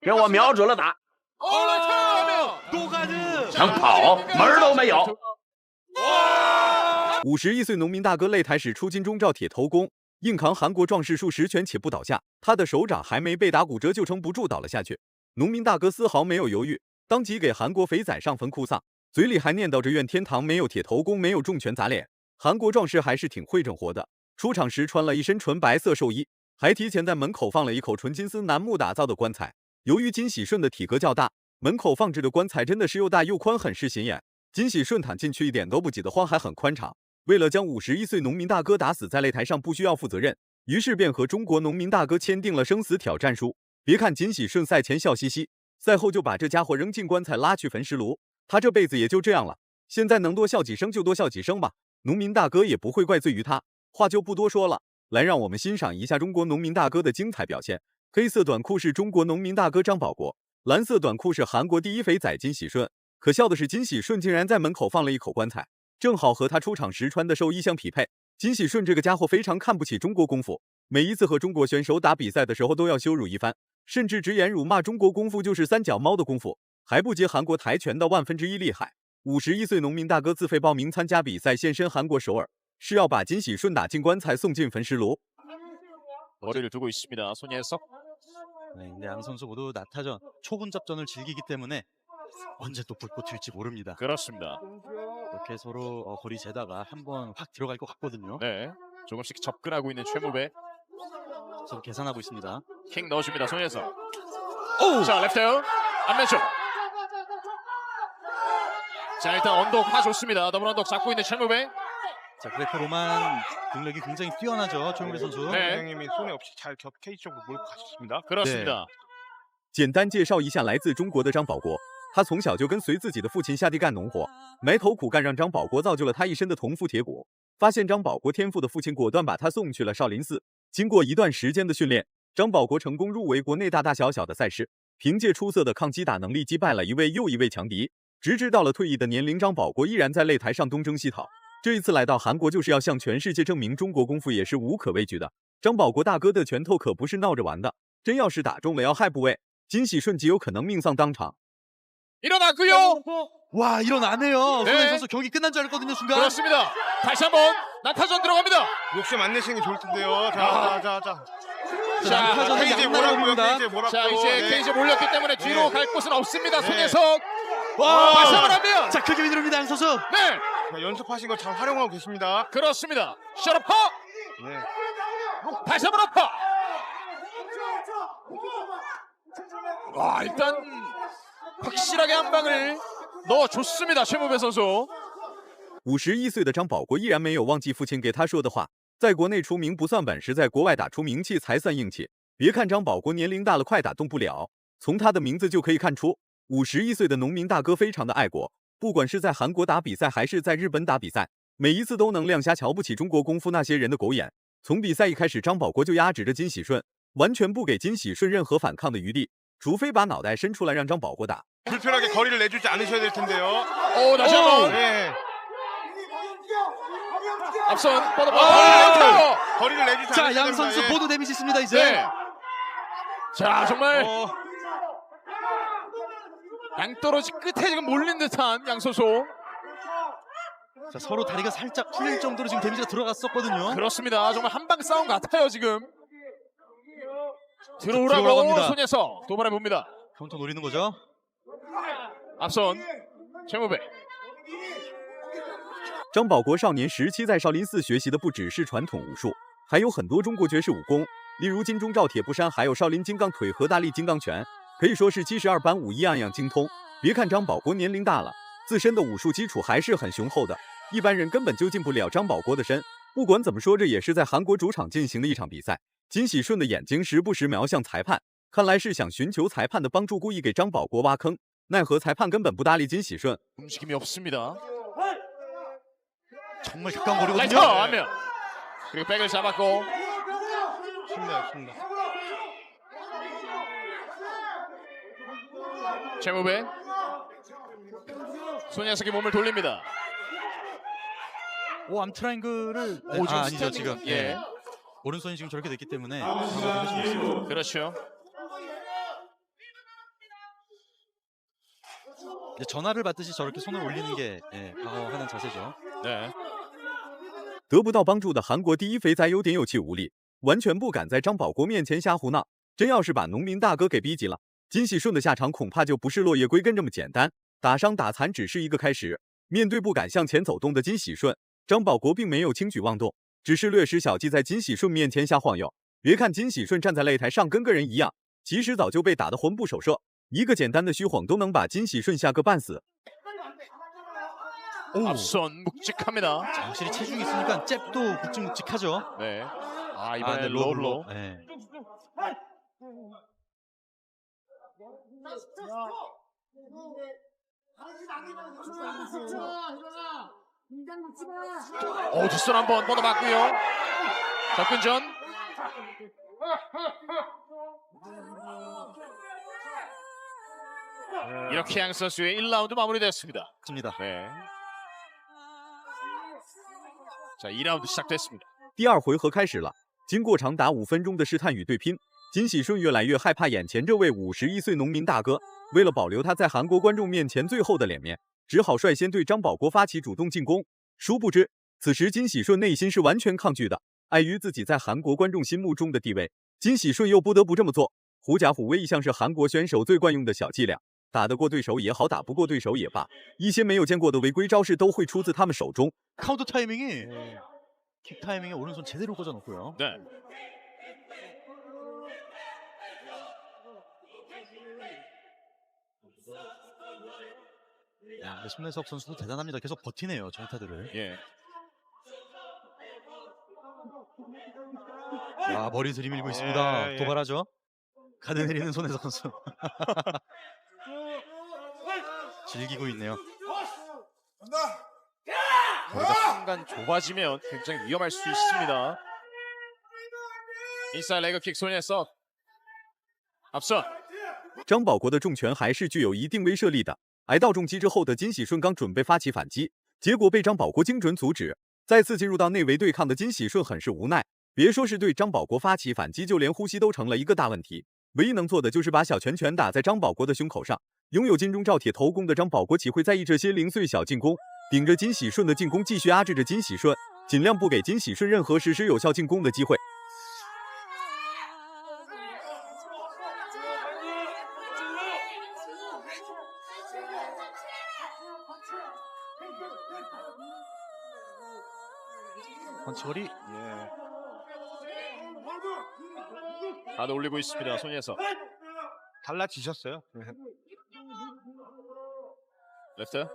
给我瞄准了打，想跑门儿都没有。51岁农民大哥擂台时出金钟罩铁头功，硬扛韩国壮士数10拳且不倒下，他的手掌还没被打骨折就撑不住倒了下去。农民大哥丝毫没有犹豫，当即给韩国肥仔上坟哭丧，嘴里还念叨着怨天堂没有铁头功，没有重拳砸脸。韩国壮士还是挺会整活的，出场时穿了一身纯白色寿衣，还提前在门口放了一口纯金丝楠木打造的棺材。由于金喜顺的体格较大，门口放置的棺材真的是又大又宽，很是显眼。金喜顺躺进去一点都不挤得慌，还很宽敞。为了将51岁农民大哥打死在擂台上不需要负责任，于是便和中国农民大哥签订了生死挑战书。别看金喜顺赛前笑嘻嘻，赛后就把这家伙扔进棺材拉去焚尸炉，他这辈子也就这样了。现在能多笑几声就多笑几声吧，农民大哥也不会怪罪于他。话就不多说了，来让我们欣赏一下中国农民大哥的精彩表现。黑色短裤是中国农民大哥张保国，蓝色短裤是韩国第一肥仔金喜顺。可笑的是，金喜顺竟然在门口放了一口棺材，正好和他出场时穿的寿衣相匹配。金喜顺这个家伙非常看不起中国功夫，每一次和中国选手打比赛的时候都要羞辱一番，甚至直言辱骂中国功夫就是三脚猫的功夫，还不及韩国跆拳道1/1厉害。51岁农民大哥自费报名参加比赛，现身韩国首尔，是要把金喜顺打进棺材送进焚尸炉。 머리를 두고 있습니다. 손예석. 네, 근데 양 선수 모두 나타전 초분접전을 즐기기 때문에 언제 또 불꽃 튈지 모릅니다. 그렇습니다. 이렇게 서로 거리 재다가 한번 확 들어갈 것 같거든요. 네, 조금씩 접근하고 있는 최무배. 서로 계산하고 있습니다. 킥 넣어줍니다. 손예석. 오! 자, 레프트 안면쪽. 자, 일단 언덕 파 좋습니다. 더블 언덕 잡고 있는 최무배. 자, 그래프로만 능력이 굉장히 뛰어나죠, 최무배 선수. 네. 선생님이 손에 없이 잘 케이지 쪽으로 몰고 가셨습니다. 그렇습니다. 简单介绍一下来自中国的张保国，他从小就跟随自己的父亲下地干农活，埋头苦干，让张保国造就了他一身的铜腹铁骨。发现张保国天赋的父亲果断把他送去了少林寺。经过一段时间的训练，张保国成功入围国内大大小小的赛事，凭借出色的抗击打能力击败了一位又一位强敌，直至到了退役的年龄，张保国依然在擂台上东征西讨。这一次来到韩国，就是要向全世界证明中国功夫也是无可畏惧的。张保国大哥的拳头可不是闹着玩的，真要是打中了要害部位，金喜顺极有可能命丧当场。 일어났고요. 와, 일어나네요. 네. 손예석 선수 경기 끝난 줄 알았거든요, 순간. 그렇습니다. 다시 한번 나타전 들어갑니다. 욕심 안 내시는 게 좋을 텐데요. 자. 자, 나타전은 케이지에 양날로 몰았고요. 봅니다. 케이지에 몰았고. 자, 이제 네. 케이지 몰렸기 때문에 뒤로 네. 갈 곳은 없습니다. 네. 손예석. 와, 발상을 합니다. 자, 크게 밀어옵니다, 양 선수. 네, 자, 연습하신 거 잘 활용하고 계십니다. 그렇습니다. 셔터파. 네. 다시 한번 아파. 와, 일단 확실하게 한 방을 넣어줬습니다. 최무배 선수. 51岁的张保国依然没有忘记父亲给他说的话，在国内出名不算本事，在国外打出名气才算硬气。别看张保国年龄大了，快打动不了，从他的名字就可以看出，51岁的农民大哥非常的爱国。不管是在韩国打比赛，还是在日本打比赛，每一次都能亮瞎瞧不起中国功夫那些人的狗眼。从比赛一开始，张保国就压制着金喜顺，完全不给金喜顺任何反抗的余地，除非把脑袋伸出来让张保国打。 불편하게 거리를 내주지 않으셔야 될 텐데요. 오, 다시 한번. 네. 앞선 뻗어. 거리를 내주지 자, 않으셔야 양 선수 됩니다. 모두 데미지 있습니다, 이제. 네. 자, 정말 어, 양떨어지 끝에 지금 몰린 듯한 양 선수. 자, 서로 다리가 살짝 풀릴 정도로 지금 데미지가 들어갔었거든요. 그렇습니다. 정말 한방 싸움 같아요 지금. 들어오라고 들어오라고 합니다. 손에서 도발해 봅니다. 카운터 노리는 거죠. 앞선 최무배. 张保国少年时期在少林寺学习的不只是传统武术，还有很多中国绝世武功，例如金钟罩铁布衫，还有少林金刚腿和大力金刚拳，可以说是72般武艺样样精通。别看张保国年龄大了，自身的武术基础还是很雄厚的，一般人根本就进不了张保国的身。不管怎么说，这也是在韩国主场进行的一场比赛。金喜顺的眼睛时不时瞄向裁判，看来是想寻求裁判的帮助，故意给张保国挖坑。奈何裁判根本不搭理金喜顺。 움직임이 없습니다. 정말 가까운 라이터 거리거든요. 한명 그리고 백을 잡았고 쉽니다. 최무배 손예석이 몸을 돌립니다. 오, 암 트라이앵글을 오, 지금 아니죠, 스탠딩, 지금. 예. 네. 오른손이 지금 저렇게 됐기 때문에 그렇죠. 이제 전화를 받듯이 저렇게 손을 올리는 게 방어하는 자세죠. 네. 得不到帮助的韩国第一肥仔有点有气无力，完全不敢在张保国面前瞎胡闹。真要是把农民大哥给逼急了，金喜顺的下场恐怕就不是落叶归根这么简单，打伤打残只是一个开始。面对不敢向前走动的金喜顺，张保国并没有轻举妄动，只是略施小计，在金喜顺面前瞎晃悠。别看金喜顺站在擂台上跟个人一样，其实早就被打得魂不守舍，一个简单的虚晃都能把金喜顺吓个半死。 앞선 묵직합니다. 확실히 체중이 있으니까 잽도 묵직묵직하죠. 네. 아, 아, 이번에 네, 로블로. 네. 뒷손 한번 뻗어봤고요. 접근전. 이렇게 양 선수의 1라운드 마무리됐습니다. 맞습니다. 네. 자, 2라운드 시작됐습니다. 第二回合开始了，经过长达5分钟的试探与对拼，金喜顺越来越害怕眼前这位51岁农民大哥。为了保留他在韩国观众面前最后的脸面，只好率先对张保国发起主动进攻。殊不知，此时金喜顺内心是完全抗拒的。碍于自己在韩国观众心目中的地位，金喜顺又不得不这么做。狐假虎威一向是韩国选手最惯用的小伎俩，打得过对手也好，打不过对手也罢，一些没有见过的违规招式都会出自他们手中。 카운터 타이밍이 킥 타이밍에 오른손 제대로 꽂아놓고요. 네. 야, 근데 손혜석 선수도 대단합니다. 계속 버티네요, 정타들을. 예. 야, 머리 들이밀고 있습니다. 예. 도발하죠. 가드 내리는 손혜석 선수. 즐기고 있네요. 거리가 순간 좁아지면 굉장히 위험할 수 있습니다. 인사이드 레그킥 손예석. 앞선. 张保国的重拳还是具有一定威慑力的。挨到重击之后的金喜顺刚准备发起反击，结果被张保国精准阻止。再次进入到内围对抗的金喜顺很是无奈，别说是对张保国发起反击，就连呼吸都成了一个大问题。唯一能做的就是把小拳拳打在张保国的胸口上。拥有金钟罩铁头功的张保国岂会在意这些零碎小进攻？顶着金喜顺的进攻，继续压制着金喜顺，尽量不给金喜顺任何实施有效进攻的机会。 펀치거리. 예. 가드 올리고 있습니다. 손예석. 달라지셨어요. 레프트.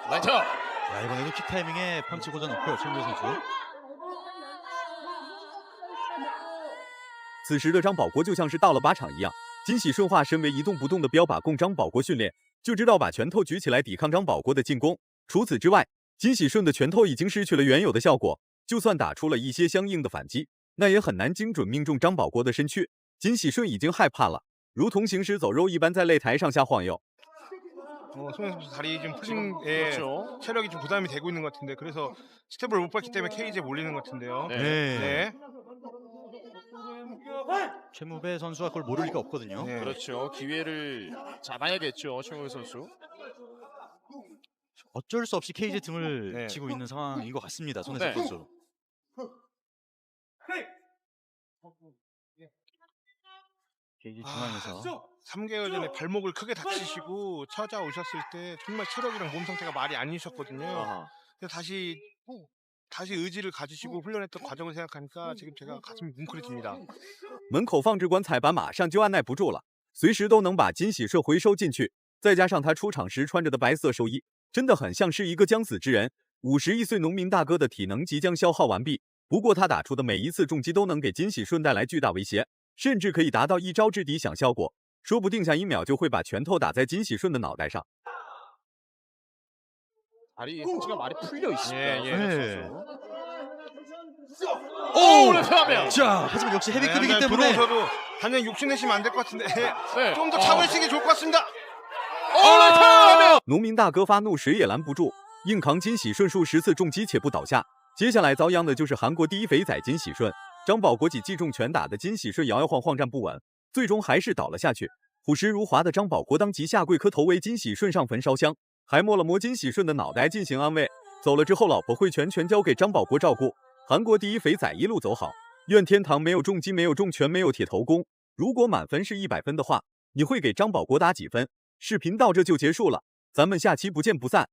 라이트. 야, 이번에도 킥 타이밍에 펀치 꽂아놓고요, 최민재 선수. 此时的张保国就像是到了靶场一样，金喜顺化身为一动不动的标靶，供张保国训练，就知道把拳头举起来抵抗张保国的进攻。除此之外，金喜顺的拳头已经失去了原有的效果，就算打出了一些相应的反击，那也很难精准命中张保国的身躯。金喜顺已经害怕了，如同行尸走肉一般在擂台上下晃悠。 손혜석 선수 다리 좀 풀린 그렇죠. 체력이 좀 부담이 되고 있는 것 같은데 그래서 스텝을 못 밟기 때문에 케이지에 몰리는 것 같은데요. 네. 네. 최무배 선수가 그걸 모를 리가 없거든요. 네. 그렇죠. 기회를 잡아야겠죠. 최무배 선수. 어쩔 수 없이 케이지 등을 네. 치고 있는 상황인 것 같습니다. 손혜석 네. 선수. 케이지 중앙에서 3개월 전에 발목을 크게 다치시고 찾아오셨을 때 정말 체력이랑 몸 상태가 말이 아니셨거든요. 아하. 그래서 다시 의지를 가지시고 훈련했던 과정을 생각하니까 지금 제가 가슴이 뭉클해집니다. 门口放置棺材板马上就按耐不住了，随时都能把金喜顺回收进去。再加上他出场时穿着的白色寿衣，真的很像是一个将死之人。51岁农民大哥的体能即将消耗完毕，不过他打出的每一次重击都能给金喜顺带来巨大威胁，甚至可以达到一招制敌想效果，说不定下一秒就会把拳头打在金喜顺的脑袋上。 다리 지금 많이 풀려 있습니다. 네. 오, 레프트하면. 자, 하지만 역시 헤비급이기 때문에 들어오셔도 단연 욕심내시면 안 될 것 같은데 네. 좀 더 참으시기 좋을 것 같습니다. 오, 레프트하면. 农民大哥发怒谁也拦不住，硬扛金喜顺数10次重击且不倒下。接下来遭殃的就是韩国第一肥仔金喜顺。张保国几记重拳打得金喜顺摇摇晃晃站不稳，最终还是倒了下去。朴实如滑的张保国当即下跪磕头为金喜顺上坟烧香，还摸了摸金喜顺的脑袋进行安慰。走了之后，老婆会全交给张保国照顾。韩国第一肥仔一路走好，愿天堂没有重击，没有重拳，没有铁头功。如果满分是100分的话，你会给张保国打几分？视频到这就结束了，咱们下期不见不散。